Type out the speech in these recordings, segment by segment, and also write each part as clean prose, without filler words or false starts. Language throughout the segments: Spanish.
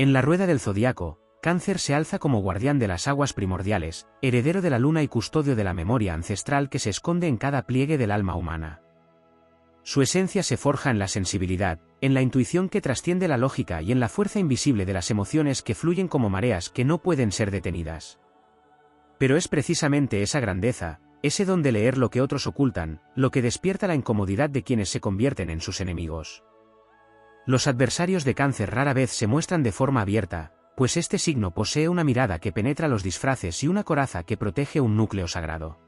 En la rueda del zodiaco, Cáncer se alza como guardián de las aguas primordiales, heredero de la luna y custodio de la memoria ancestral que se esconde en cada pliegue del alma humana. Su esencia se forja en la sensibilidad, en la intuición que trasciende la lógica y en la fuerza invisible de las emociones que fluyen como mareas que no pueden ser detenidas. Pero es precisamente esa grandeza, ese don de leer lo que otros ocultan, lo que despierta la incomodidad de quienes se convierten en sus enemigos. Los adversarios de Cáncer rara vez se muestran de forma abierta, pues este signo posee una mirada que penetra los disfraces y una coraza que protege un núcleo sagrado.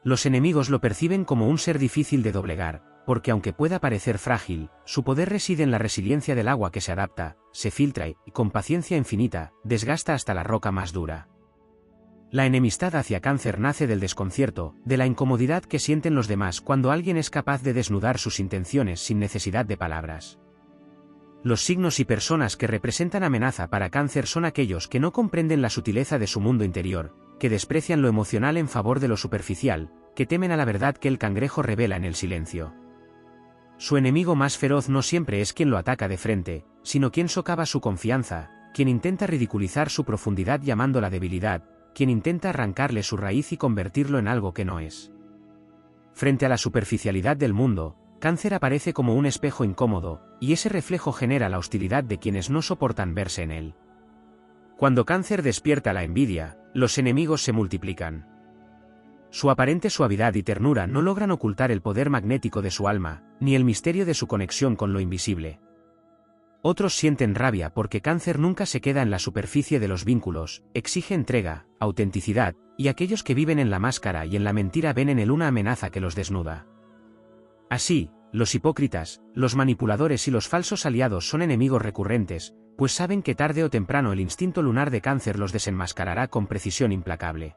Los enemigos lo perciben como un ser difícil de doblegar, porque aunque pueda parecer frágil, su poder reside en la resiliencia del agua que se adapta, se filtra y, con paciencia infinita, desgasta hasta la roca más dura. La enemistad hacia Cáncer nace del desconcierto, de la incomodidad que sienten los demás cuando alguien es capaz de desnudar sus intenciones sin necesidad de palabras. Los signos y personas que representan amenaza para Cáncer son aquellos que no comprenden la sutileza de su mundo interior, que desprecian lo emocional en favor de lo superficial, que temen a la verdad que el cangrejo revela en el silencio. Su enemigo más feroz no siempre es quien lo ataca de frente, sino quien socava su confianza, quien intenta ridiculizar su profundidad llamándola debilidad, quien intenta arrancarle su raíz y convertirlo en algo que no es. Frente a la superficialidad del mundo, Cáncer aparece como un espejo incómodo, y ese reflejo genera la hostilidad de quienes no soportan verse en él. Cuando Cáncer despierta la envidia, los enemigos se multiplican. Su aparente suavidad y ternura no logran ocultar el poder magnético de su alma, ni el misterio de su conexión con lo invisible. Otros sienten rabia porque Cáncer nunca se queda en la superficie de los vínculos, exige entrega, autenticidad, y aquellos que viven en la máscara y en la mentira ven en él una amenaza que los desnuda. Así, los hipócritas, los manipuladores y los falsos aliados son enemigos recurrentes, pues saben que tarde o temprano el instinto lunar de Cáncer los desenmascarará con precisión implacable.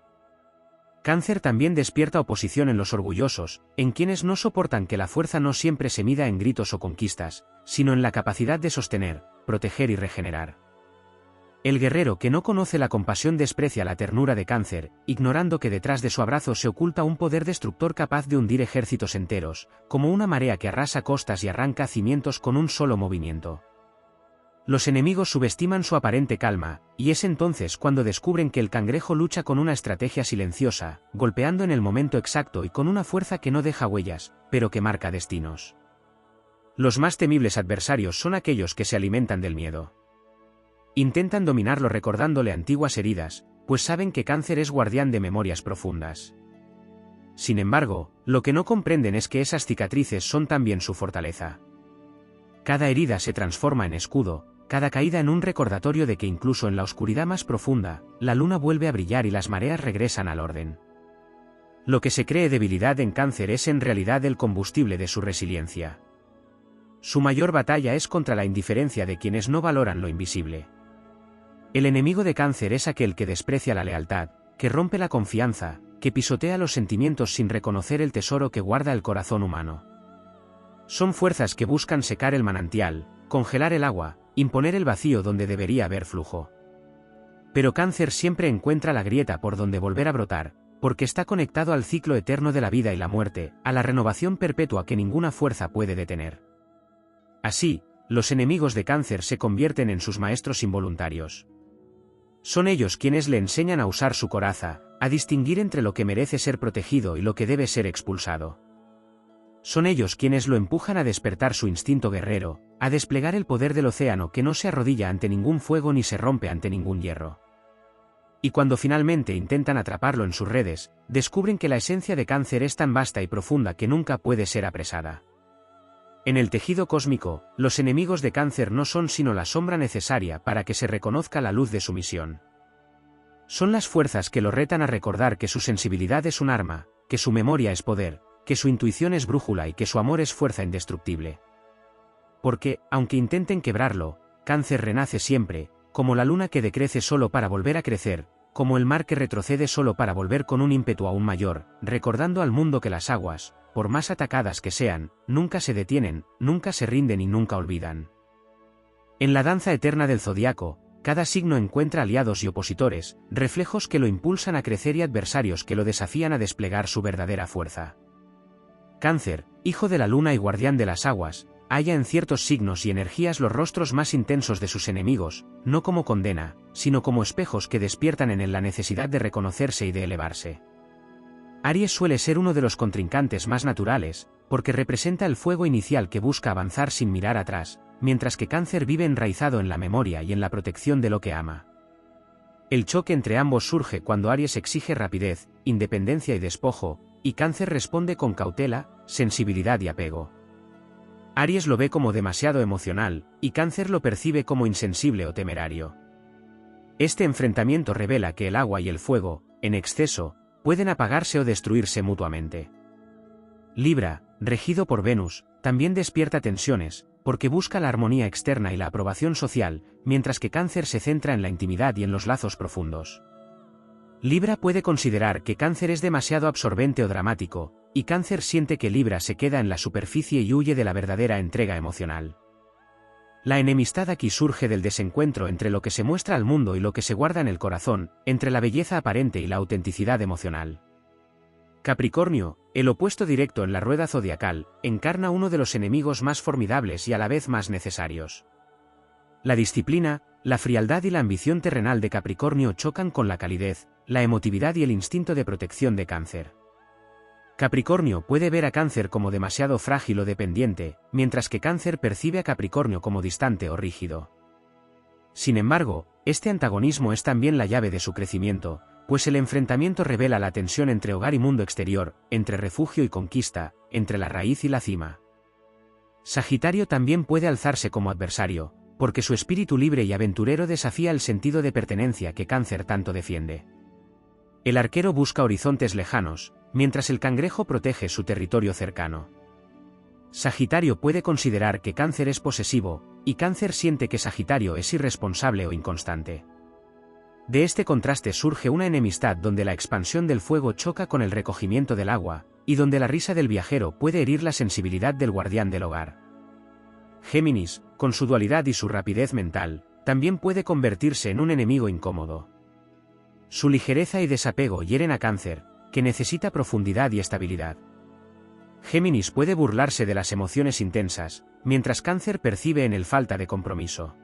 Cáncer también despierta oposición en los orgullosos, en quienes no soportan que la fuerza no siempre se mida en gritos o conquistas, sino en la capacidad de sostener, proteger y regenerar. El guerrero que no conoce la compasión desprecia la ternura de Cáncer, ignorando que detrás de su abrazo se oculta un poder destructor capaz de hundir ejércitos enteros, como una marea que arrasa costas y arranca cimientos con un solo movimiento. Los enemigos subestiman su aparente calma, y es entonces cuando descubren que el cangrejo lucha con una estrategia silenciosa, golpeando en el momento exacto y con una fuerza que no deja huellas, pero que marca destinos. Los más temibles adversarios son aquellos que se alimentan del miedo. Intentan dominarlo recordándole antiguas heridas, pues saben que Cáncer es guardián de memorias profundas. Sin embargo, lo que no comprenden es que esas cicatrices son también su fortaleza. Cada herida se transforma en escudo, cada caída en un recordatorio de que incluso en la oscuridad más profunda, la luna vuelve a brillar y las mareas regresan al orden. Lo que se cree debilidad en Cáncer es en realidad el combustible de su resiliencia. Su mayor batalla es contra la indiferencia de quienes no valoran lo invisible. El enemigo de Cáncer es aquel que desprecia la lealtad, que rompe la confianza, que pisotea los sentimientos sin reconocer el tesoro que guarda el corazón humano. Son fuerzas que buscan secar el manantial, congelar el agua, imponer el vacío donde debería haber flujo. Pero Cáncer siempre encuentra la grieta por donde volver a brotar, porque está conectado al ciclo eterno de la vida y la muerte, a la renovación perpetua que ninguna fuerza puede detener. Así, los enemigos de Cáncer se convierten en sus maestros involuntarios. Son ellos quienes le enseñan a usar su coraza, a distinguir entre lo que merece ser protegido y lo que debe ser expulsado. Son ellos quienes lo empujan a despertar su instinto guerrero, a desplegar el poder del océano que no se arrodilla ante ningún fuego ni se rompe ante ningún hierro. Y cuando finalmente intentan atraparlo en sus redes, descubren que la esencia de Cáncer es tan vasta y profunda que nunca puede ser apresada. En el tejido cósmico, los enemigos de Cáncer no son sino la sombra necesaria para que se reconozca la luz de su misión. Son las fuerzas que lo retan a recordar que su sensibilidad es un arma, que su memoria es poder, que su intuición es brújula y que su amor es fuerza indestructible. Porque, aunque intenten quebrarlo, Cáncer renace siempre, como la luna que decrece solo para volver a crecer, como el mar que retrocede solo para volver con un ímpetu aún mayor, recordando al mundo que las aguas, por más atacadas que sean, nunca se detienen, nunca se rinden y nunca olvidan. En la danza eterna del zodiaco, cada signo encuentra aliados y opositores, reflejos que lo impulsan a crecer y adversarios que lo desafían a desplegar su verdadera fuerza. Cáncer, hijo de la luna y guardián de las aguas, halla en ciertos signos y energías los rostros más intensos de sus enemigos, no como condena, sino como espejos que despiertan en él la necesidad de reconocerse y de elevarse. Aries suele ser uno de los contrincantes más naturales, porque representa el fuego inicial que busca avanzar sin mirar atrás, mientras que Cáncer vive enraizado en la memoria y en la protección de lo que ama. El choque entre ambos surge cuando Aries exige rapidez, independencia y despojo, y Cáncer responde con cautela, sensibilidad y apego. Aries lo ve como demasiado emocional, y Cáncer lo percibe como insensible o temerario. Este enfrentamiento revela que el agua y el fuego, en exceso, pueden apagarse o destruirse mutuamente. Libra, regido por Venus, también despierta tensiones, porque busca la armonía externa y la aprobación social, mientras que Cáncer se centra en la intimidad y en los lazos profundos. Libra puede considerar que Cáncer es demasiado absorbente o dramático, y Cáncer siente que Libra se queda en la superficie y huye de la verdadera entrega emocional. La enemistad aquí surge del desencuentro entre lo que se muestra al mundo y lo que se guarda en el corazón, entre la belleza aparente y la autenticidad emocional. Capricornio, el opuesto directo en la rueda zodiacal, encarna uno de los enemigos más formidables y a la vez más necesarios. La disciplina, la frialdad y la ambición terrenal de Capricornio chocan con la calidez, la emotividad y el instinto de protección de Cáncer. Capricornio puede ver a Cáncer como demasiado frágil o dependiente, mientras que Cáncer percibe a Capricornio como distante o rígido. Sin embargo, este antagonismo es también la llave de su crecimiento, pues el enfrentamiento revela la tensión entre hogar y mundo exterior, entre refugio y conquista, entre la raíz y la cima. Sagitario también puede alzarse como adversario, porque su espíritu libre y aventurero desafía el sentido de pertenencia que Cáncer tanto defiende. El arquero busca horizontes lejanos, mientras el cangrejo protege su territorio cercano. Sagitario puede considerar que Cáncer es posesivo, y Cáncer siente que Sagitario es irresponsable o inconstante. De este contraste surge una enemistad donde la expansión del fuego choca con el recogimiento del agua, y donde la risa del viajero puede herir la sensibilidad del guardián del hogar. Géminis, con su dualidad y su rapidez mental, también puede convertirse en un enemigo incómodo. Su ligereza y desapego hieren a Cáncer, que necesita profundidad y estabilidad. Géminis puede burlarse de las emociones intensas, mientras Cáncer percibe en él falta de compromiso.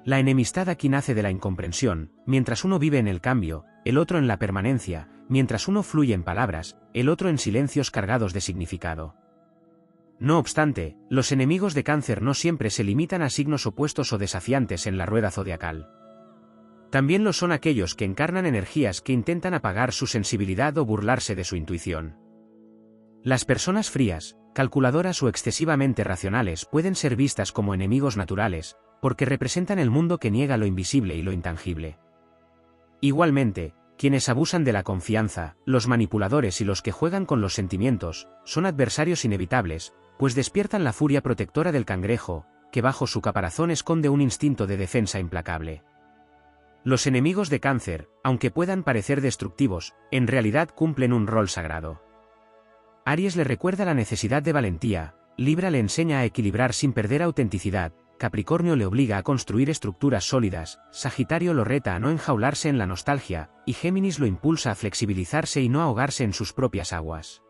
La enemistad aquí nace de la incomprensión, mientras uno vive en el cambio, el otro en la permanencia, mientras uno fluye en palabras, el otro en silencios cargados de significado. No obstante, los enemigos de Cáncer no siempre se limitan a signos opuestos o desafiantes en la rueda zodiacal. También lo son aquellos que encarnan energías que intentan apagar su sensibilidad o burlarse de su intuición. Las personas frías, calculadoras o excesivamente racionales pueden ser vistas como enemigos naturales, porque representan el mundo que niega lo invisible y lo intangible. Igualmente, quienes abusan de la confianza, los manipuladores y los que juegan con los sentimientos, son adversarios inevitables, pues despiertan la furia protectora del cangrejo, que bajo su caparazón esconde un instinto de defensa implacable. Los enemigos de Cáncer, aunque puedan parecer destructivos, en realidad cumplen un rol sagrado. Aries le recuerda la necesidad de valentía, Libra le enseña a equilibrar sin perder autenticidad, Capricornio le obliga a construir estructuras sólidas, Sagitario lo reta a no enjaularse en la nostalgia, y Géminis lo impulsa a flexibilizarse y no ahogarse en sus propias aguas.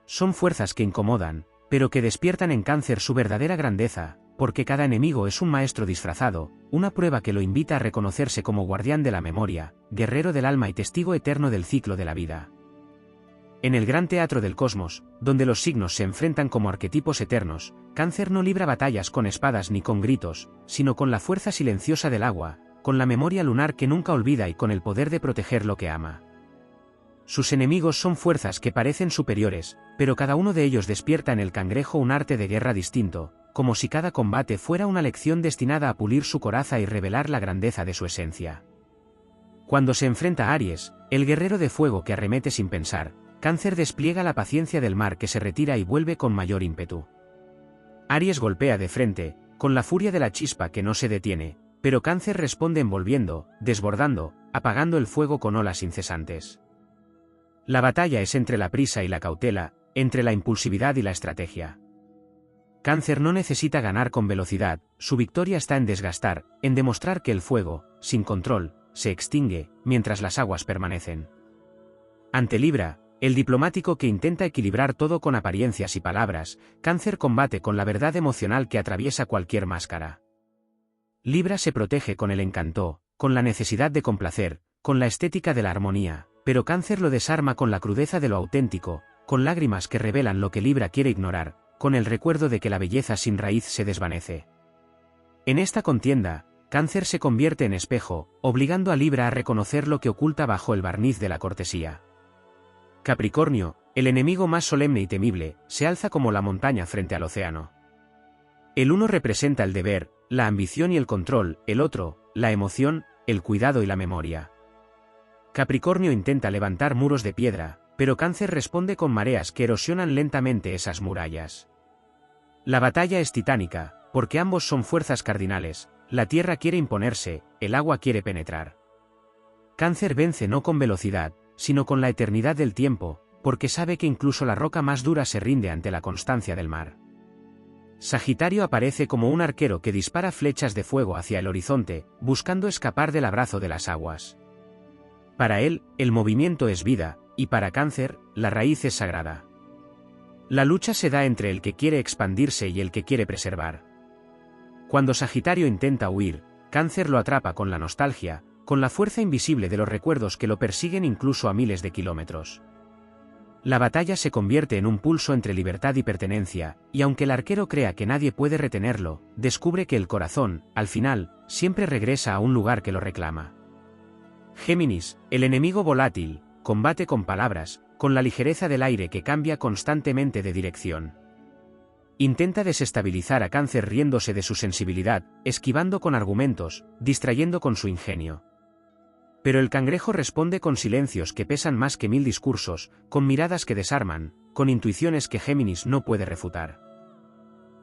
Son fuerzas que incomodan, pero que despiertan en Cáncer su verdadera grandeza, porque cada enemigo es un maestro disfrazado, una prueba que lo invita a reconocerse como guardián de la memoria, guerrero del alma y testigo eterno del ciclo de la vida. En el gran teatro del cosmos, donde los signos se enfrentan como arquetipos eternos, Cáncer no libra batallas con espadas ni con gritos, sino con la fuerza silenciosa del agua, con la memoria lunar que nunca olvida y con el poder de proteger lo que ama. Sus enemigos son fuerzas que parecen superiores, pero cada uno de ellos despierta en el cangrejo un arte de guerra distinto, como si cada combate fuera una lección destinada a pulir su coraza y revelar la grandeza de su esencia. Cuando se enfrenta a Aries, el guerrero de fuego que arremete sin pensar, Cáncer despliega la paciencia del mar que se retira y vuelve con mayor ímpetu. Aries golpea de frente, con la furia de la chispa que no se detiene, pero Cáncer responde envolviendo, desbordando, apagando el fuego con olas incesantes. La batalla es entre la prisa y la cautela, entre la impulsividad y la estrategia. Cáncer no necesita ganar con velocidad, su victoria está en desgastar, en demostrar que el fuego, sin control, se extingue, mientras las aguas permanecen. Ante Libra, el diplomático que intenta equilibrar todo con apariencias y palabras, Cáncer combate con la verdad emocional que atraviesa cualquier máscara. Libra se protege con el encanto, con la necesidad de complacer, con la estética de la armonía, pero Cáncer lo desarma con la crudeza de lo auténtico, con lágrimas que revelan lo que Libra quiere ignorar, con el recuerdo de que la belleza sin raíz se desvanece. En esta contienda, Cáncer se convierte en espejo, obligando a Libra a reconocer lo que oculta bajo el barniz de la cortesía. Capricornio, el enemigo más solemne y temible, se alza como la montaña frente al océano. El uno representa el deber, la ambición y el control, el otro, la emoción, el cuidado y la memoria. Capricornio intenta levantar muros de piedra, pero Cáncer responde con mareas que erosionan lentamente esas murallas. La batalla es titánica, porque ambos son fuerzas cardinales, la tierra quiere imponerse, el agua quiere penetrar. Cáncer vence no con velocidad, sino con la eternidad del tiempo, porque sabe que incluso la roca más dura se rinde ante la constancia del mar. Sagitario aparece como un arquero que dispara flechas de fuego hacia el horizonte, buscando escapar del abrazo de las aguas. Para él, el movimiento es vida, y para Cáncer, la raíz es sagrada. La lucha se da entre el que quiere expandirse y el que quiere preservar. Cuando Sagitario intenta huir, Cáncer lo atrapa con la nostalgia, con la fuerza invisible de los recuerdos que lo persiguen incluso a miles de kilómetros. La batalla se convierte en un pulso entre libertad y pertenencia, y aunque el arquero crea que nadie puede retenerlo, descubre que el corazón, al final, siempre regresa a un lugar que lo reclama. Géminis, el enemigo volátil, combate con palabras, con la ligereza del aire que cambia constantemente de dirección. Intenta desestabilizar a Cáncer riéndose de su sensibilidad, esquivando con argumentos, distrayendo con su ingenio. Pero el cangrejo responde con silencios que pesan más que 1000 discursos, con miradas que desarman, con intuiciones que Géminis no puede refutar.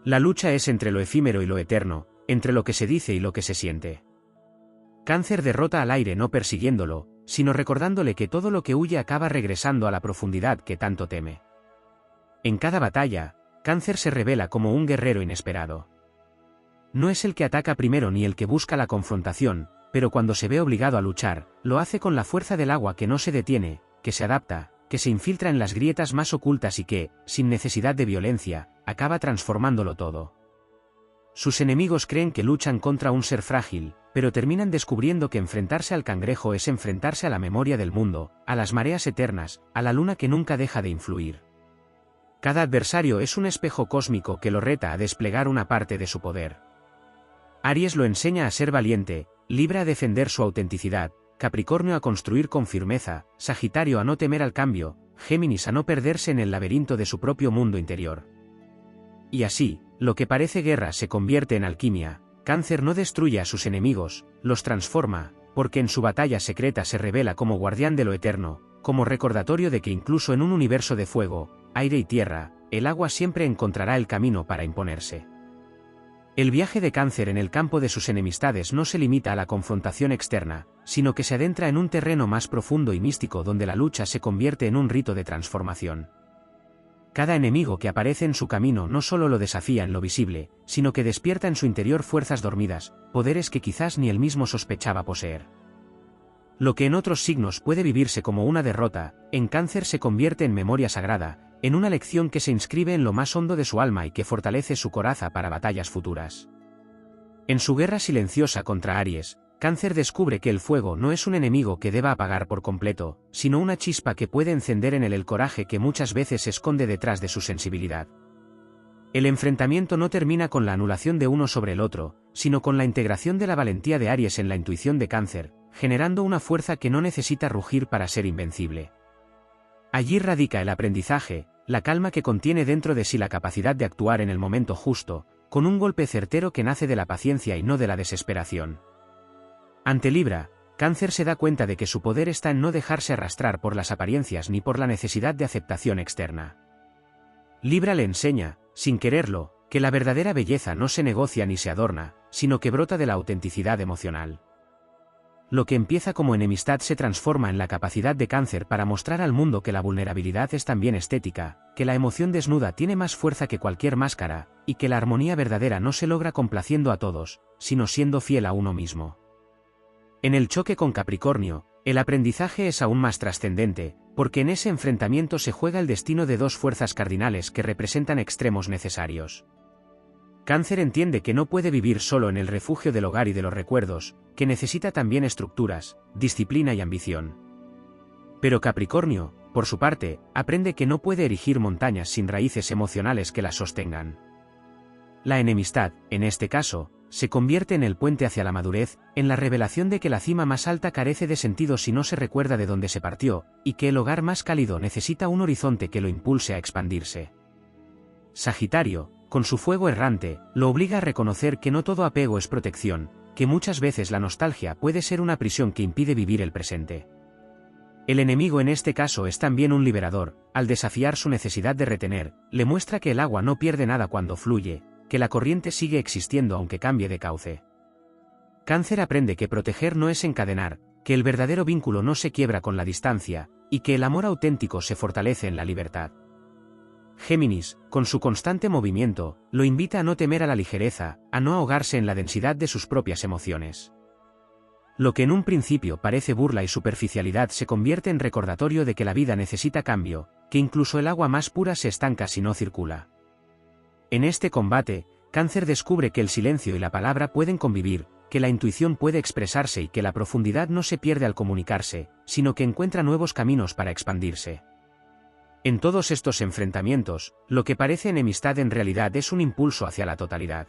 La lucha es entre lo efímero y lo eterno, entre lo que se dice y lo que se siente. Cáncer derrota al aire no persiguiéndolo, sino recordándole que todo lo que huye acaba regresando a la profundidad que tanto teme. En cada batalla, Cáncer se revela como un guerrero inesperado. No es el que ataca primero ni el que busca la confrontación, pero cuando se ve obligado a luchar, lo hace con la fuerza del agua que no se detiene, que se adapta, que se infiltra en las grietas más ocultas y que, sin necesidad de violencia, acaba transformándolo todo. Sus enemigos creen que luchan contra un ser frágil, pero terminan descubriendo que enfrentarse al cangrejo es enfrentarse a la memoria del mundo, a las mareas eternas, a la luna que nunca deja de influir. Cada adversario es un espejo cósmico que lo reta a desplegar una parte de su poder. Aries lo enseña a ser valiente, Libra a defender su autenticidad, Capricornio a construir con firmeza, Sagitario a no temer al cambio, Géminis a no perderse en el laberinto de su propio mundo interior. Y así, lo que parece guerra se convierte en alquimia. Cáncer no destruye a sus enemigos, los transforma, porque en su batalla secreta se revela como guardián de lo eterno, como recordatorio de que incluso en un universo de fuego, aire y tierra, el agua siempre encontrará el camino para imponerse. El viaje de Cáncer en el campo de sus enemistades no se limita a la confrontación externa, sino que se adentra en un terreno más profundo y místico donde la lucha se convierte en un rito de transformación. Cada enemigo que aparece en su camino no solo lo desafía en lo visible, sino que despierta en su interior fuerzas dormidas, poderes que quizás ni él mismo sospechaba poseer. Lo que en otros signos puede vivirse como una derrota, en Cáncer se convierte en memoria sagrada, en una lección que se inscribe en lo más hondo de su alma y que fortalece su coraza para batallas futuras. En su guerra silenciosa contra Aries, Cáncer descubre que el fuego no es un enemigo que deba apagar por completo, sino una chispa que puede encender en él el coraje que muchas veces se esconde detrás de su sensibilidad. El enfrentamiento no termina con la anulación de uno sobre el otro, sino con la integración de la valentía de Aries en la intuición de Cáncer, generando una fuerza que no necesita rugir para ser invencible. Allí radica el aprendizaje, la calma que contiene dentro de sí la capacidad de actuar en el momento justo, con un golpe certero que nace de la paciencia y no de la desesperación. Ante Libra, Cáncer se da cuenta de que su poder está en no dejarse arrastrar por las apariencias ni por la necesidad de aceptación externa. Libra le enseña, sin quererlo, que la verdadera belleza no se negocia ni se adorna, sino que brota de la autenticidad emocional. Lo que empieza como enemistad se transforma en la capacidad de Cáncer para mostrar al mundo que la vulnerabilidad es también estética, que la emoción desnuda tiene más fuerza que cualquier máscara, y que la armonía verdadera no se logra complaciendo a todos, sino siendo fiel a uno mismo. En el choque con Capricornio, el aprendizaje es aún más trascendente. porque en ese enfrentamiento se juega el destino de dos fuerzas cardinales que representan extremos necesarios. Cáncer entiende que no puede vivir solo en el refugio del hogar y de los recuerdos, que necesita también estructuras, disciplina y ambición. Pero Capricornio, por su parte, aprende que no puede erigir montañas sin raíces emocionales que las sostengan. La enemistad, en este caso, se convierte en el puente hacia la madurez, en la revelación de que la cima más alta carece de sentido si no se recuerda de dónde se partió, y que el hogar más cálido necesita un horizonte que lo impulse a expandirse. Sagitario, con su fuego errante, lo obliga a reconocer que no todo apego es protección, que muchas veces la nostalgia puede ser una prisión que impide vivir el presente. El enemigo en este caso es también un liberador, al desafiar su necesidad de retener, le muestra que el agua no pierde nada cuando fluye, que la corriente sigue existiendo aunque cambie de cauce. Cáncer aprende que proteger no es encadenar, que el verdadero vínculo no se quiebra con la distancia, y que el amor auténtico se fortalece en la libertad. Géminis, con su constante movimiento, lo invita a no temer a la ligereza, a no ahogarse en la densidad de sus propias emociones. Lo que en un principio parece burla y superficialidad se convierte en recordatorio de que la vida necesita cambio, que incluso el agua más pura se estanca si no circula. En este combate, Cáncer descubre que el silencio y la palabra pueden convivir, que la intuición puede expresarse y que la profundidad no se pierde al comunicarse, sino que encuentra nuevos caminos para expandirse. En todos estos enfrentamientos, lo que parece enemistad en realidad es un impulso hacia la totalidad.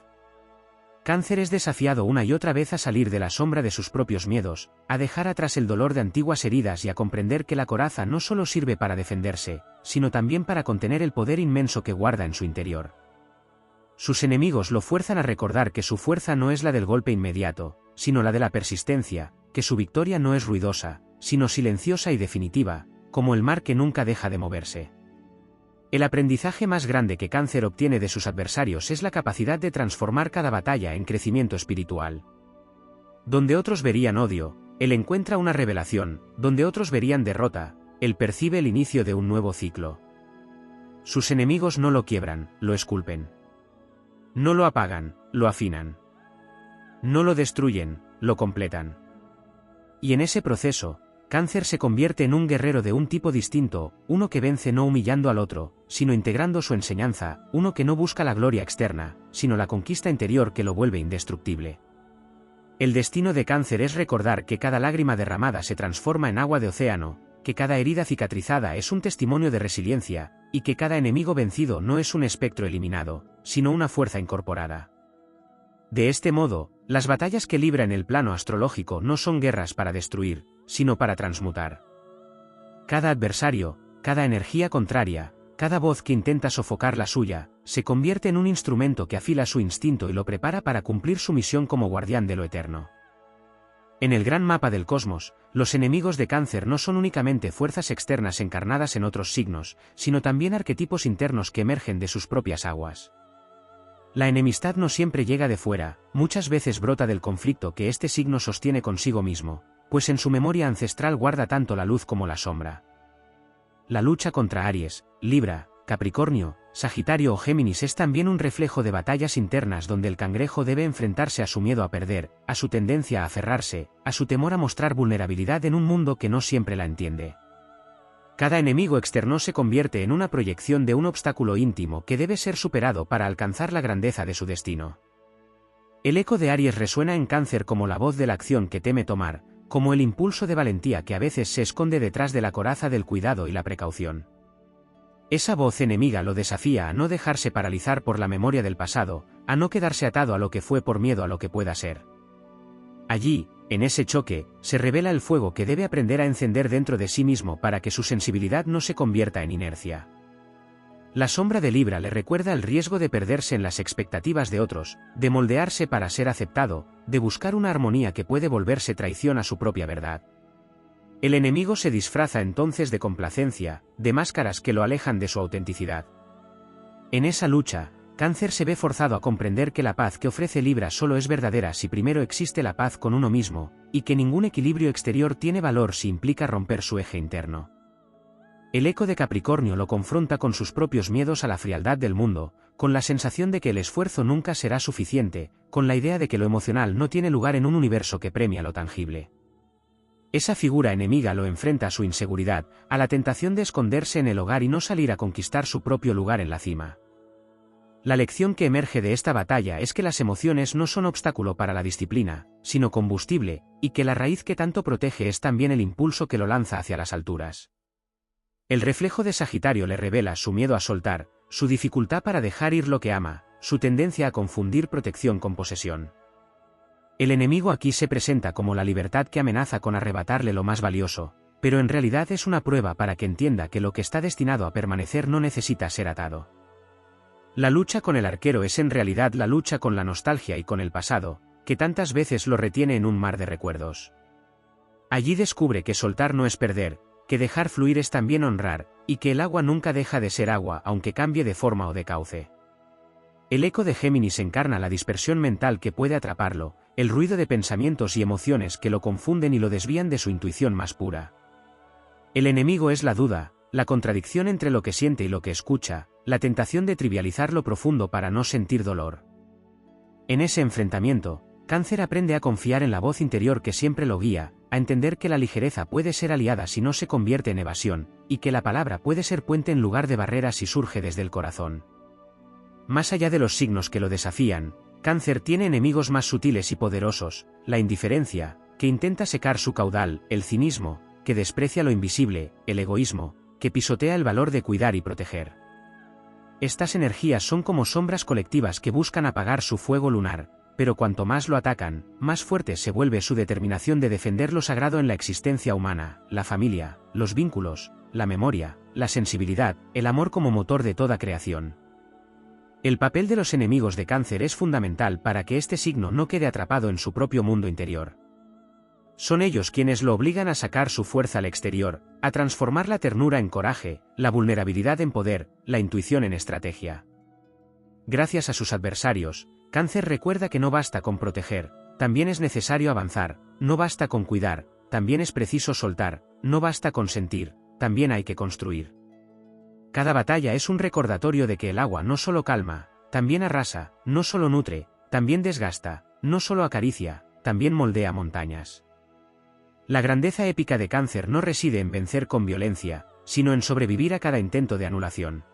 Cáncer es desafiado una y otra vez a salir de la sombra de sus propios miedos, a dejar atrás el dolor de antiguas heridas y a comprender que la coraza no solo sirve para defenderse, sino también para contener el poder inmenso que guarda en su interior. Sus enemigos lo fuerzan a recordar que su fuerza no es la del golpe inmediato, sino la de la persistencia, que su victoria no es ruidosa, sino silenciosa y definitiva, como el mar que nunca deja de moverse. El aprendizaje más grande que Cáncer obtiene de sus adversarios es la capacidad de transformar cada batalla en crecimiento espiritual. Donde otros verían odio, él encuentra una revelación, donde otros verían derrota, él percibe el inicio de un nuevo ciclo. Sus enemigos no lo quiebran, lo esculpen. No lo apagan, lo afinan. No lo destruyen, lo completan. Y en ese proceso, Cáncer se convierte en un guerrero de un tipo distinto, uno que vence no humillando al otro, sino integrando su enseñanza, uno que no busca la gloria externa, sino la conquista interior que lo vuelve indestructible. El destino de Cáncer es recordar que cada lágrima derramada se transforma en agua de océano, que cada herida cicatrizada es un testimonio de resiliencia, y que cada enemigo vencido no es un espectro eliminado, sino una fuerza incorporada. De este modo, las batallas que libra en el plano astrológico no son guerras para destruir, sino para transmutar. Cada adversario, cada energía contraria, cada voz que intenta sofocar la suya, se convierte en un instrumento que afila su instinto y lo prepara para cumplir su misión como guardián de lo eterno. En el gran mapa del cosmos, los enemigos de Cáncer no son únicamente fuerzas externas encarnadas en otros signos, sino también arquetipos internos que emergen de sus propias aguas. La enemistad no siempre llega de fuera, muchas veces brota del conflicto que este signo sostiene consigo mismo, pues en su memoria ancestral guarda tanto la luz como la sombra. La lucha contra Aries, Libra, Capricornio, Sagitario o Géminis es también un reflejo de batallas internas donde el cangrejo debe enfrentarse a su miedo a perder, a su tendencia a aferrarse, a su temor a mostrar vulnerabilidad en un mundo que no siempre la entiende. Cada enemigo externo se convierte en una proyección de un obstáculo íntimo que debe ser superado para alcanzar la grandeza de su destino. El eco de Aries resuena en Cáncer como la voz de la acción que teme tomar, como el impulso de valentía que a veces se esconde detrás de la coraza del cuidado y la precaución. Esa voz enemiga lo desafía a no dejarse paralizar por la memoria del pasado, a no quedarse atado a lo que fue por miedo a lo que pueda ser. Allí, en ese choque, se revela el fuego que debe aprender a encender dentro de sí mismo para que su sensibilidad no se convierta en inercia. La sombra de Libra le recuerda el riesgo de perderse en las expectativas de otros, de moldearse para ser aceptado, de buscar una armonía que puede volverse traición a su propia verdad. El enemigo se disfraza entonces de complacencia, de máscaras que lo alejan de su autenticidad. En esa lucha, Cáncer se ve forzado a comprender que la paz que ofrece Libra solo es verdadera si primero existe la paz con uno mismo, y que ningún equilibrio exterior tiene valor si implica romper su eje interno. El eco de Capricornio lo confronta con sus propios miedos a la frialdad del mundo, con la sensación de que el esfuerzo nunca será suficiente, con la idea de que lo emocional no tiene lugar en un universo que premia lo tangible. Esa figura enemiga lo enfrenta a su inseguridad, a la tentación de esconderse en el hogar y no salir a conquistar su propio lugar en la cima. La lección que emerge de esta batalla es que las emociones no son obstáculo para la disciplina, sino combustible, y que la raíz que tanto protege es también el impulso que lo lanza hacia las alturas. El reflejo de Sagitario le revela su miedo a soltar, su dificultad para dejar ir lo que ama, su tendencia a confundir protección con posesión. El enemigo aquí se presenta como la libertad que amenaza con arrebatarle lo más valioso, pero en realidad es una prueba para que entienda que lo que está destinado a permanecer no necesita ser atado. La lucha con el arquero es en realidad la lucha con la nostalgia y con el pasado, que tantas veces lo retiene en un mar de recuerdos. Allí descubre que soltar no es perder, que dejar fluir es también honrar, y que el agua nunca deja de ser agua aunque cambie de forma o de cauce. El eco de Géminis encarna la dispersión mental que puede atraparlo, el ruido de pensamientos y emociones que lo confunden y lo desvían de su intuición más pura. El enemigo es la duda, la contradicción entre lo que siente y lo que escucha, la tentación de trivializar lo profundo para no sentir dolor. En ese enfrentamiento, Cáncer aprende a confiar en la voz interior que siempre lo guía, a entender que la ligereza puede ser aliada si no se convierte en evasión, y que la palabra puede ser puente en lugar de barrera si surge desde el corazón. Más allá de los signos que lo desafían, Cáncer tiene enemigos más sutiles y poderosos, la indiferencia, que intenta secar su caudal, el cinismo, que desprecia lo invisible, el egoísmo, que pisotea el valor de cuidar y proteger. Estas energías son como sombras colectivas que buscan apagar su fuego lunar, pero cuanto más lo atacan, más fuerte se vuelve su determinación de defender lo sagrado en la existencia humana, la familia, los vínculos, la memoria, la sensibilidad, el amor como motor de toda creación. El papel de los enemigos de Cáncer es fundamental para que este signo no quede atrapado en su propio mundo interior. Son ellos quienes lo obligan a sacar su fuerza al exterior, a transformar la ternura en coraje, la vulnerabilidad en poder, la intuición en estrategia. Gracias a sus adversarios, Cáncer recuerda que no basta con proteger, también es necesario avanzar, no basta con cuidar, también es preciso soltar, no basta con sentir, también hay que construir. Cada batalla es un recordatorio de que el agua no solo calma, también arrasa, no solo nutre, también desgasta, no solo acaricia, también moldea montañas. La grandeza épica de Cáncer no reside en vencer con violencia, sino en sobrevivir a cada intento de anulación.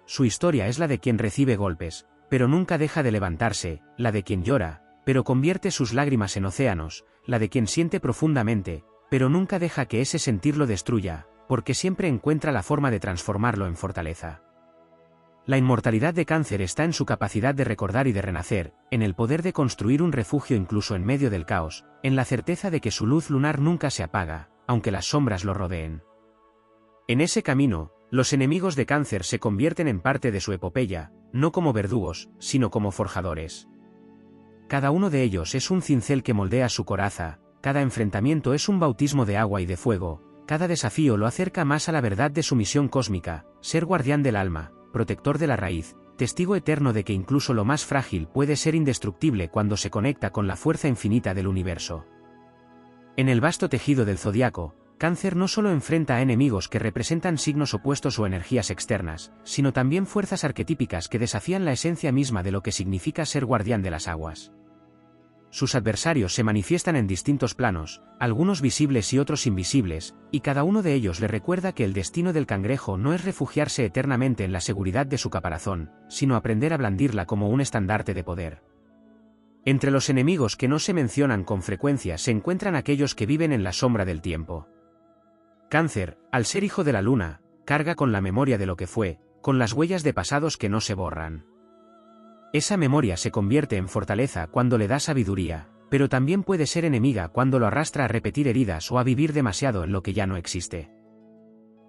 Su historia es la de quien recibe golpes, pero nunca deja de levantarse, la de quien llora, pero convierte sus lágrimas en océanos, la de quien siente profundamente, pero nunca deja que ese sentir lo destruya, porque siempre encuentra la forma de transformarlo en fortaleza. La inmortalidad de Cáncer está en su capacidad de recordar y de renacer, en el poder de construir un refugio incluso en medio del caos, en la certeza de que su luz lunar nunca se apaga, aunque las sombras lo rodeen. En ese camino, los enemigos de Cáncer se convierten en parte de su epopeya, no como verdugos, sino como forjadores. Cada uno de ellos es un cincel que moldea su coraza, cada enfrentamiento es un bautismo de agua y de fuego, cada desafío lo acerca más a la verdad de su misión cósmica, ser guardián del alma, protector de la raíz, testigo eterno de que incluso lo más frágil puede ser indestructible cuando se conecta con la fuerza infinita del universo. En el vasto tejido del zodiaco, Cáncer no solo enfrenta a enemigos que representan signos opuestos o energías externas, sino también fuerzas arquetípicas que desafían la esencia misma de lo que significa ser guardián de las aguas. Sus adversarios se manifiestan en distintos planos, algunos visibles y otros invisibles, y cada uno de ellos le recuerda que el destino del cangrejo no es refugiarse eternamente en la seguridad de su caparazón, sino aprender a blandirla como un estandarte de poder. Entre los enemigos que no se mencionan con frecuencia se encuentran aquellos que viven en la sombra del tiempo. Cáncer, al ser hijo de la luna, carga con la memoria de lo que fue, con las huellas de pasados que no se borran. Esa memoria se convierte en fortaleza cuando le da sabiduría, pero también puede ser enemiga cuando lo arrastra a repetir heridas o a vivir demasiado en lo que ya no existe.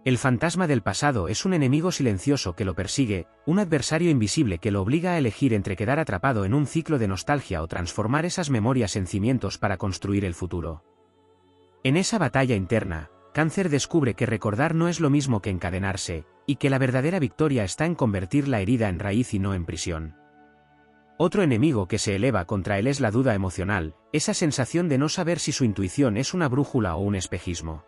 El fantasma del pasado es un enemigo silencioso que lo persigue, un adversario invisible que lo obliga a elegir entre quedar atrapado en un ciclo de nostalgia o transformar esas memorias en cimientos para construir el futuro. En esa batalla interna, Cáncer descubre que recordar no es lo mismo que encadenarse, y que la verdadera victoria está en convertir la herida en raíz y no en prisión. Otro enemigo que se eleva contra él es la duda emocional, esa sensación de no saber si su intuición es una brújula o un espejismo.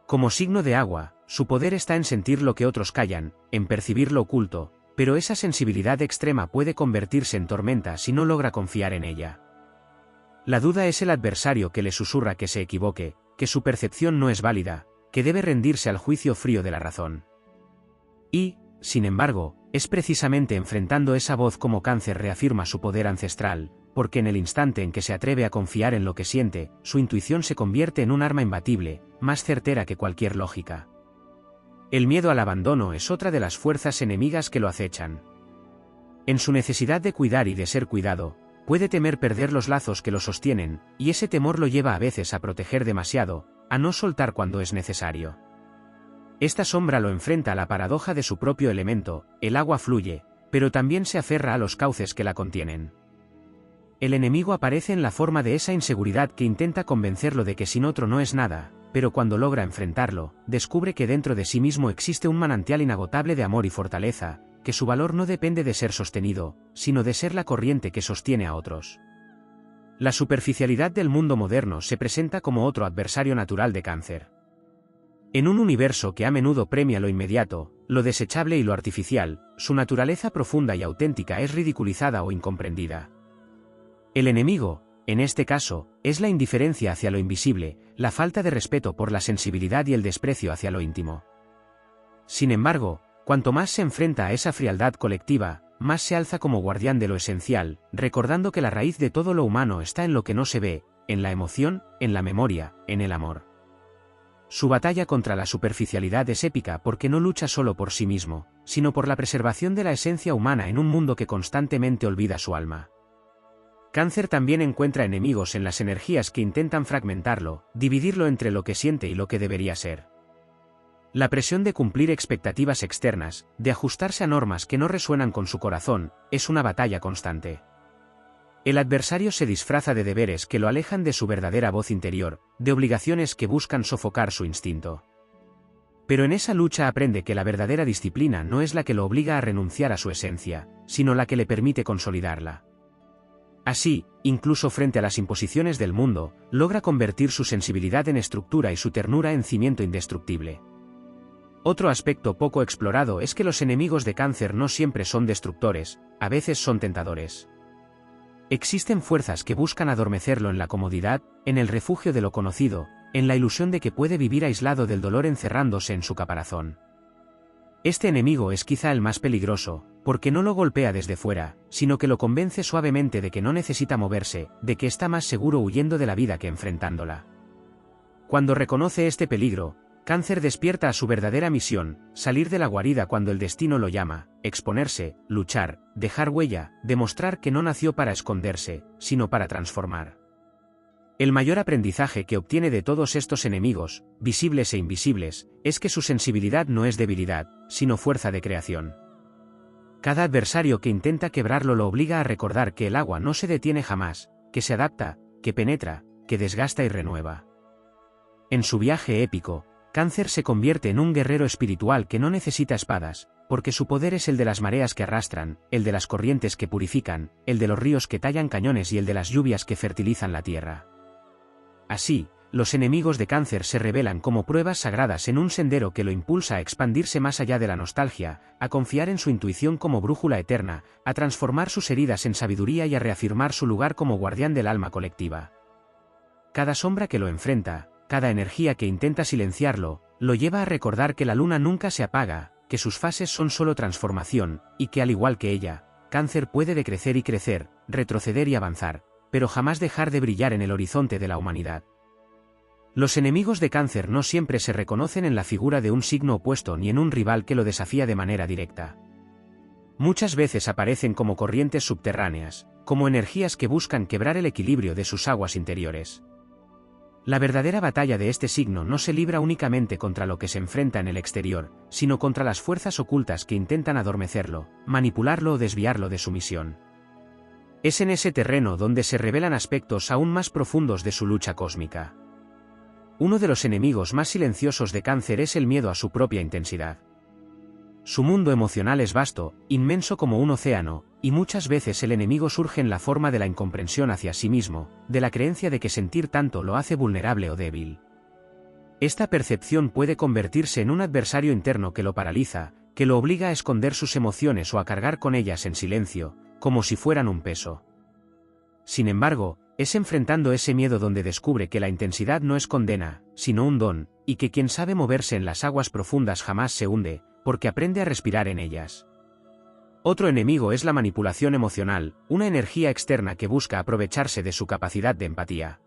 Como signo de agua, su poder está en sentir lo que otros callan, en percibir lo oculto, pero esa sensibilidad extrema puede convertirse en tormenta si no logra confiar en ella. La duda es el adversario que le susurra que se equivoque, que su percepción no es válida, que debe rendirse al juicio frío de la razón. Y, sin embargo, es precisamente enfrentando esa voz como Cáncer reafirma su poder ancestral, porque en el instante en que se atreve a confiar en lo que siente, su intuición se convierte en un arma imbatible, más certera que cualquier lógica. El miedo al abandono es otra de las fuerzas enemigas que lo acechan. En su necesidad de cuidar y de ser cuidado, puede temer perder los lazos que lo sostienen, y ese temor lo lleva a veces a proteger demasiado, a no soltar cuando es necesario. Esta sombra lo enfrenta a la paradoja de su propio elemento, el agua fluye, pero también se aferra a los cauces que la contienen. El enemigo aparece en la forma de esa inseguridad que intenta convencerlo de que sin otro no es nada, pero cuando logra enfrentarlo, descubre que dentro de sí mismo existe un manantial inagotable de amor y fortaleza, que su valor no depende de ser sostenido, sino de ser la corriente que sostiene a otros. La superficialidad del mundo moderno se presenta como otro adversario natural de Cáncer. En un universo que a menudo premia lo inmediato, lo desechable y lo artificial, su naturaleza profunda y auténtica es ridiculizada o incomprendida. El enemigo, en este caso, es la indiferencia hacia lo invisible, la falta de respeto por la sensibilidad y el desprecio hacia lo íntimo. Sin embargo, cuanto más se enfrenta a esa frialdad colectiva, más se alza como guardián de lo esencial, recordando que la raíz de todo lo humano está en lo que no se ve, en la emoción, en la memoria, en el amor. Su batalla contra la superficialidad es épica porque no lucha solo por sí mismo, sino por la preservación de la esencia humana en un mundo que constantemente olvida su alma. Cáncer también encuentra enemigos en las energías que intentan fragmentarlo, dividirlo entre lo que siente y lo que debería ser. La presión de cumplir expectativas externas, de ajustarse a normas que no resuenan con su corazón, es una batalla constante. El adversario se disfraza de deberes que lo alejan de su verdadera voz interior, de obligaciones que buscan sofocar su instinto. Pero en esa lucha aprende que la verdadera disciplina no es la que lo obliga a renunciar a su esencia, sino la que le permite consolidarla. Así, incluso frente a las imposiciones del mundo, logra convertir su sensibilidad en estructura y su ternura en cimiento indestructible. Otro aspecto poco explorado es que los enemigos de Cáncer no siempre son destructores, a veces son tentadores. Existen fuerzas que buscan adormecerlo en la comodidad, en el refugio de lo conocido, en la ilusión de que puede vivir aislado del dolor encerrándose en su caparazón. Este enemigo es quizá el más peligroso, porque no lo golpea desde fuera, sino que lo convence suavemente de que no necesita moverse, de que está más seguro huyendo de la vida que enfrentándola. Cuando reconoce este peligro, Cáncer despierta a su verdadera misión, salir de la guarida cuando el destino lo llama, exponerse, luchar, dejar huella, demostrar que no nació para esconderse, sino para transformar. El mayor aprendizaje que obtiene de todos estos enemigos, visibles e invisibles, es que su sensibilidad no es debilidad, sino fuerza de creación. Cada adversario que intenta quebrarlo lo obliga a recordar que el agua no se detiene jamás, que se adapta, que penetra, que desgasta y renueva. En su viaje épico, Cáncer se convierte en un guerrero espiritual que no necesita espadas, porque su poder es el de las mareas que arrastran, el de las corrientes que purifican, el de los ríos que tallan cañones y el de las lluvias que fertilizan la tierra. Así, los enemigos de Cáncer se revelan como pruebas sagradas en un sendero que lo impulsa a expandirse más allá de la nostalgia, a confiar en su intuición como brújula eterna, a transformar sus heridas en sabiduría y a reafirmar su lugar como guardián del alma colectiva. Cada sombra que lo enfrenta, cada energía que intenta silenciarlo, lo lleva a recordar que la luna nunca se apaga, que sus fases son solo transformación, y que al igual que ella, Cáncer puede decrecer y crecer, retroceder y avanzar, pero jamás dejar de brillar en el horizonte de la humanidad. Los enemigos de Cáncer no siempre se reconocen en la figura de un signo opuesto ni en un rival que lo desafía de manera directa. Muchas veces aparecen como corrientes subterráneas, como energías que buscan quebrar el equilibrio de sus aguas interiores. La verdadera batalla de este signo no se libra únicamente contra lo que se enfrenta en el exterior, sino contra las fuerzas ocultas que intentan adormecerlo, manipularlo o desviarlo de su misión. Es en ese terreno donde se revelan aspectos aún más profundos de su lucha cósmica. Uno de los enemigos más silenciosos de Cáncer es el miedo a su propia intensidad. Su mundo emocional es vasto, inmenso como un océano, y muchas veces el enemigo surge en la forma de la incomprensión hacia sí mismo, de la creencia de que sentir tanto lo hace vulnerable o débil. Esta percepción puede convertirse en un adversario interno que lo paraliza, que lo obliga a esconder sus emociones o a cargar con ellas en silencio, como si fueran un peso. Sin embargo, es enfrentando ese miedo donde descubre que la intensidad no es condena, sino un don, y que quien sabe moverse en las aguas profundas jamás se hunde, porque aprende a respirar en ellas. Otro enemigo es la manipulación emocional, una energía externa que busca aprovecharse de su capacidad de empatía.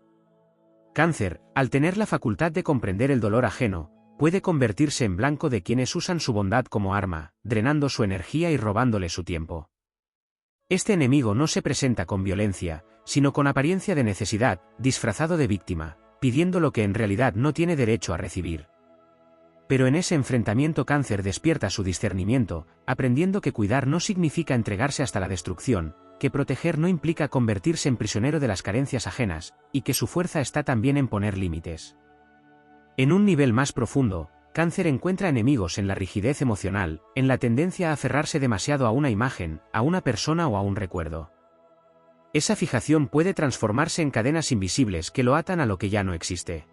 Cáncer, al tener la facultad de comprender el dolor ajeno, puede convertirse en blanco de quienes usan su bondad como arma, drenando su energía y robándole su tiempo. Este enemigo no se presenta con violencia, sino con apariencia de necesidad, disfrazado de víctima, pidiendo lo que en realidad no tiene derecho a recibir. Pero en ese enfrentamiento Cáncer despierta su discernimiento, aprendiendo que cuidar no significa entregarse hasta la destrucción, que proteger no implica convertirse en prisionero de las carencias ajenas, y que su fuerza está también en poner límites. En un nivel más profundo, Cáncer encuentra enemigos en la rigidez emocional, en la tendencia a aferrarse demasiado a una imagen, a una persona o a un recuerdo. Esa fijación puede transformarse en cadenas invisibles que lo atan a lo que ya no existe.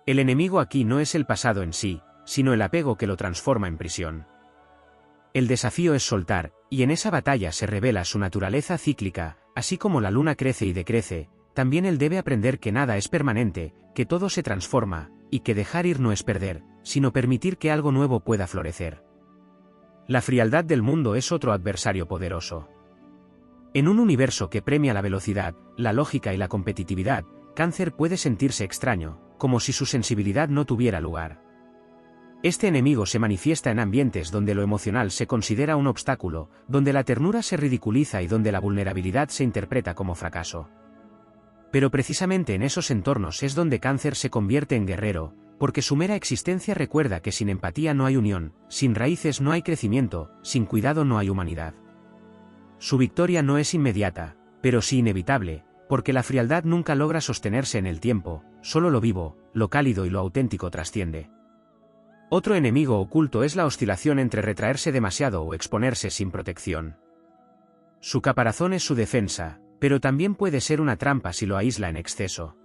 El enemigo aquí no es el pasado en sí, sino el apego que lo transforma en prisión. El desafío es soltar, y en esa batalla se revela su naturaleza cíclica, así como la luna crece y decrece, también él debe aprender que nada es permanente, que todo se transforma, y que dejar ir no es perder, sino permitir que algo nuevo pueda florecer. La frialdad del mundo es otro adversario poderoso. En un universo que premia la velocidad, la lógica y la competitividad, Cáncer puede sentirse extraño, como si su sensibilidad no tuviera lugar. Este enemigo se manifiesta en ambientes donde lo emocional se considera un obstáculo, donde la ternura se ridiculiza y donde la vulnerabilidad se interpreta como fracaso. Pero precisamente en esos entornos es donde Cáncer se convierte en guerrero, porque su mera existencia recuerda que sin empatía no hay unión, sin raíces no hay crecimiento, sin cuidado no hay humanidad. Su victoria no es inmediata, pero sí inevitable, porque la frialdad nunca logra sostenerse en el tiempo, solo lo vivo, lo cálido y lo auténtico trasciende. Otro enemigo oculto es la oscilación entre retraerse demasiado o exponerse sin protección. Su caparazón es su defensa, pero también puede ser una trampa si lo aísla en exceso.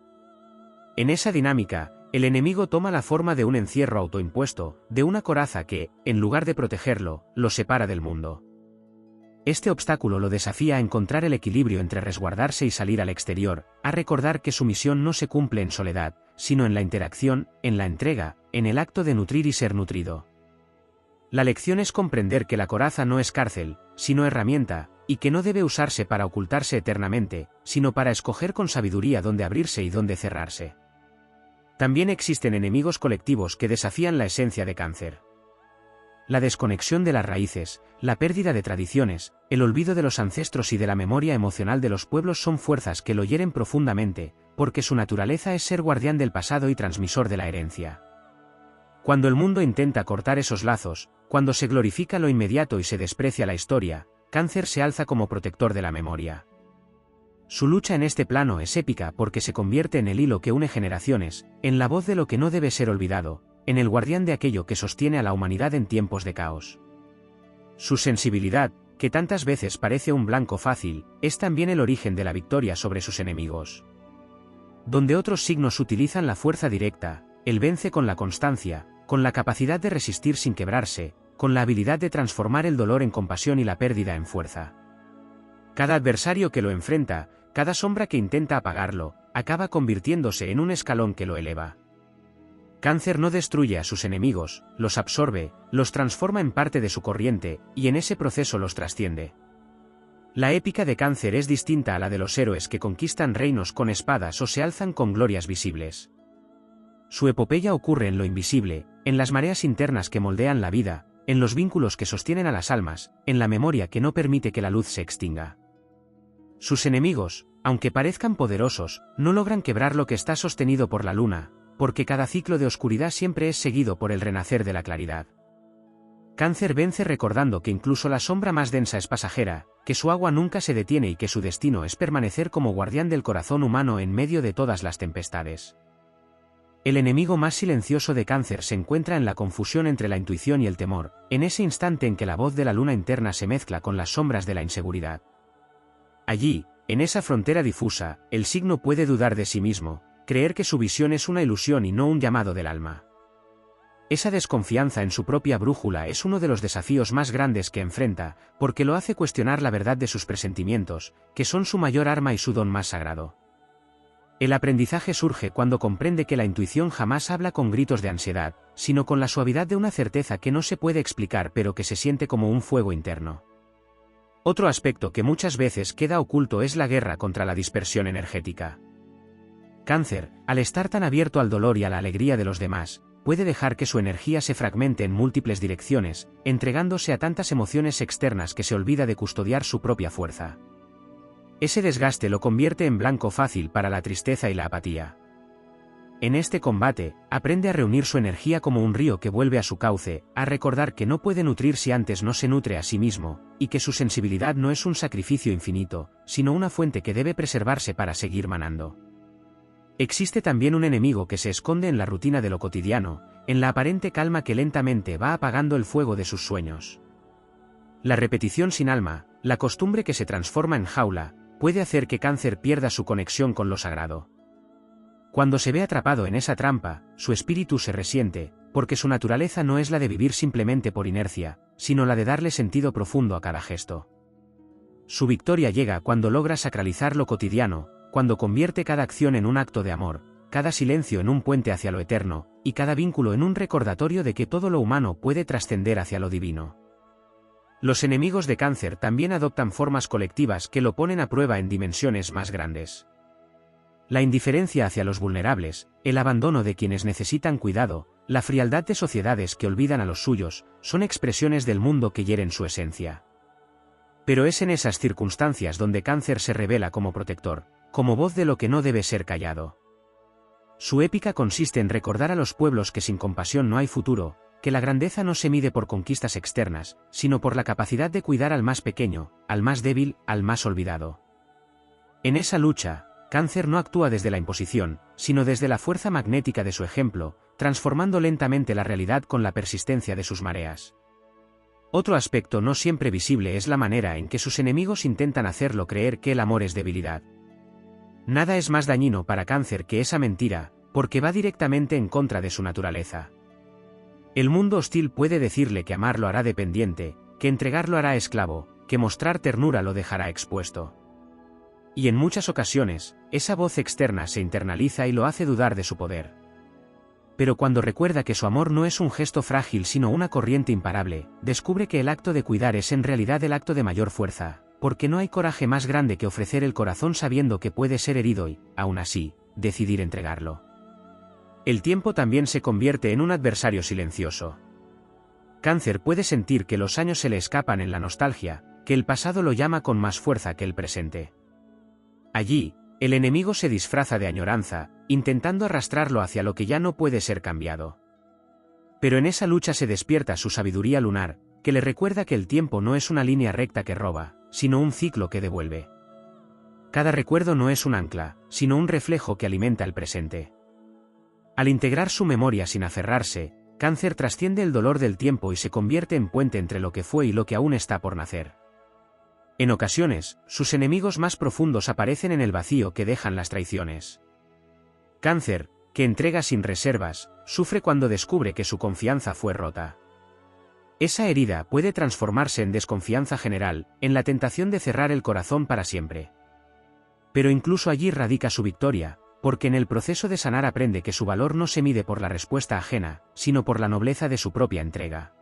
En esa dinámica, el enemigo toma la forma de un encierro autoimpuesto, de una coraza que, en lugar de protegerlo, lo separa del mundo. Este obstáculo lo desafía a encontrar el equilibrio entre resguardarse y salir al exterior, a recordar que su misión no se cumple en soledad, sino en la interacción, en la entrega, en el acto de nutrir y ser nutrido. La lección es comprender que la coraza no es cárcel, sino herramienta, y que no debe usarse para ocultarse eternamente, sino para escoger con sabiduría dónde abrirse y dónde cerrarse. También existen enemigos colectivos que desafían la esencia de Cáncer. La desconexión de las raíces, la pérdida de tradiciones, el olvido de los ancestros y de la memoria emocional de los pueblos son fuerzas que lo hieren profundamente, porque su naturaleza es ser guardián del pasado y transmisor de la herencia. Cuando el mundo intenta cortar esos lazos, cuando se glorifica lo inmediato y se desprecia la historia, Cáncer se alza como protector de la memoria. Su lucha en este plano es épica porque se convierte en el hilo que une generaciones, en la voz de lo que no debe ser olvidado, en el guardián de aquello que sostiene a la humanidad en tiempos de caos. Su sensibilidad, que tantas veces parece un blanco fácil, es también el origen de la victoria sobre sus enemigos. Donde otros signos utilizan la fuerza directa, él vence con la constancia, con la capacidad de resistir sin quebrarse, con la habilidad de transformar el dolor en compasión y la pérdida en fuerza. Cada adversario que lo enfrenta, cada sombra que intenta apagarlo, acaba convirtiéndose en un escalón que lo eleva. Cáncer no destruye a sus enemigos, los absorbe, los transforma en parte de su corriente, y en ese proceso los trasciende. La épica de Cáncer es distinta a la de los héroes que conquistan reinos con espadas o se alzan con glorias visibles. Su epopeya ocurre en lo invisible, en las mareas internas que moldean la vida, en los vínculos que sostienen a las almas, en la memoria que no permite que la luz se extinga. Sus enemigos, aunque parezcan poderosos, no logran quebrar lo que está sostenido por la luna, porque cada ciclo de oscuridad siempre es seguido por el renacer de la claridad. Cáncer vence recordando que incluso la sombra más densa es pasajera, que su agua nunca se detiene y que su destino es permanecer como guardián del corazón humano en medio de todas las tempestades. El enemigo más silencioso de Cáncer se encuentra en la confusión entre la intuición y el temor, en ese instante en que la voz de la luna interna se mezcla con las sombras de la inseguridad. Allí, en esa frontera difusa, el signo puede dudar de sí mismo, creer que su visión es una ilusión y no un llamado del alma. Esa desconfianza en su propia brújula es uno de los desafíos más grandes que enfrenta, porque lo hace cuestionar la verdad de sus presentimientos, que son su mayor arma y su don más sagrado. El aprendizaje surge cuando comprende que la intuición jamás habla con gritos de ansiedad, sino con la suavidad de una certeza que no se puede explicar pero que se siente como un fuego interno. Otro aspecto que muchas veces queda oculto es la guerra contra la dispersión energética. Cáncer, al estar tan abierto al dolor y a la alegría de los demás, puede dejar que su energía se fragmente en múltiples direcciones, entregándose a tantas emociones externas que se olvida de custodiar su propia fuerza. Ese desgaste lo convierte en blanco fácil para la tristeza y la apatía. En este combate, aprende a reunir su energía como un río que vuelve a su cauce, a recordar que no puede nutrir si antes no se nutre a sí mismo, y que su sensibilidad no es un sacrificio infinito, sino una fuente que debe preservarse para seguir manando. Existe también un enemigo que se esconde en la rutina de lo cotidiano, en la aparente calma que lentamente va apagando el fuego de sus sueños. La repetición sin alma, la costumbre que se transforma en jaula, puede hacer que Cáncer pierda su conexión con lo sagrado. Cuando se ve atrapado en esa trampa, su espíritu se resiente, porque su naturaleza no es la de vivir simplemente por inercia, sino la de darle sentido profundo a cada gesto. Su victoria llega cuando logra sacralizar lo cotidiano, cuando convierte cada acción en un acto de amor, cada silencio en un puente hacia lo eterno, y cada vínculo en un recordatorio de que todo lo humano puede trascender hacia lo divino. Los enemigos de Cáncer también adoptan formas colectivas que lo ponen a prueba en dimensiones más grandes. La indiferencia hacia los vulnerables, el abandono de quienes necesitan cuidado, la frialdad de sociedades que olvidan a los suyos, son expresiones del mundo que hieren su esencia. Pero es en esas circunstancias donde Cáncer se revela como protector, como voz de lo que no debe ser callado. Su épica consiste en recordar a los pueblos que sin compasión no hay futuro, que la grandeza no se mide por conquistas externas, sino por la capacidad de cuidar al más pequeño, al más débil, al más olvidado. En esa lucha, Cáncer no actúa desde la imposición, sino desde la fuerza magnética de su ejemplo, transformando lentamente la realidad con la persistencia de sus mareas. Otro aspecto no siempre visible es la manera en que sus enemigos intentan hacerlo creer que el amor es debilidad. Nada es más dañino para Cáncer que esa mentira, porque va directamente en contra de su naturaleza. El mundo hostil puede decirle que amar lo hará dependiente, que entregarlo hará esclavo, que mostrar ternura lo dejará expuesto. Y en muchas ocasiones, esa voz externa se internaliza y lo hace dudar de su poder. Pero cuando recuerda que su amor no es un gesto frágil sino una corriente imparable, descubre que el acto de cuidar es en realidad el acto de mayor fuerza, porque no hay coraje más grande que ofrecer el corazón sabiendo que puede ser herido y, aún así, decidir entregarlo. El tiempo también se convierte en un adversario silencioso. Cáncer puede sentir que los años se le escapan en la nostalgia, que el pasado lo llama con más fuerza que el presente. Allí, el enemigo se disfraza de añoranza, intentando arrastrarlo hacia lo que ya no puede ser cambiado. Pero en esa lucha se despierta su sabiduría lunar, que le recuerda que el tiempo no es una línea recta que roba, sino un ciclo que devuelve. Cada recuerdo no es un ancla, sino un reflejo que alimenta el presente. Al integrar su memoria sin aferrarse, Cáncer trasciende el dolor del tiempo y se convierte en puente entre lo que fue y lo que aún está por nacer. En ocasiones, sus enemigos más profundos aparecen en el vacío que dejan las traiciones. Cáncer, que entrega sin reservas, sufre cuando descubre que su confianza fue rota. Esa herida puede transformarse en desconfianza general, en la tentación de cerrar el corazón para siempre. Pero incluso allí radica su victoria, porque en el proceso de sanar aprende que su valor no se mide por la respuesta ajena, sino por la nobleza de su propia entrega.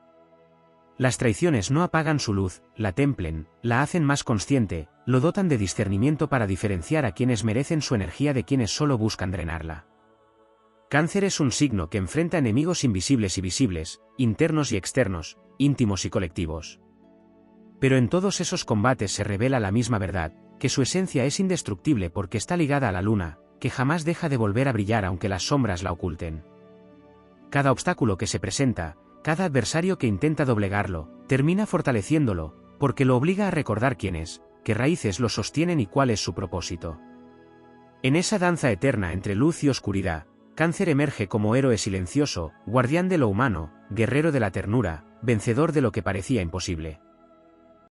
Las traiciones no apagan su luz, la templen, la hacen más consciente, lo dotan de discernimiento para diferenciar a quienes merecen su energía de quienes solo buscan drenarla. Cáncer es un signo que enfrenta enemigos invisibles y visibles, internos y externos, íntimos y colectivos. Pero en todos esos combates se revela la misma verdad, que su esencia es indestructible porque está ligada a la luna, que jamás deja de volver a brillar aunque las sombras la oculten. Cada obstáculo que se presenta, cada adversario que intenta doblegarlo, termina fortaleciéndolo, porque lo obliga a recordar quién es, qué raíces lo sostienen y cuál es su propósito. En esa danza eterna entre luz y oscuridad, Cáncer emerge como héroe silencioso, guardián de lo humano, guerrero de la ternura, vencedor de lo que parecía imposible.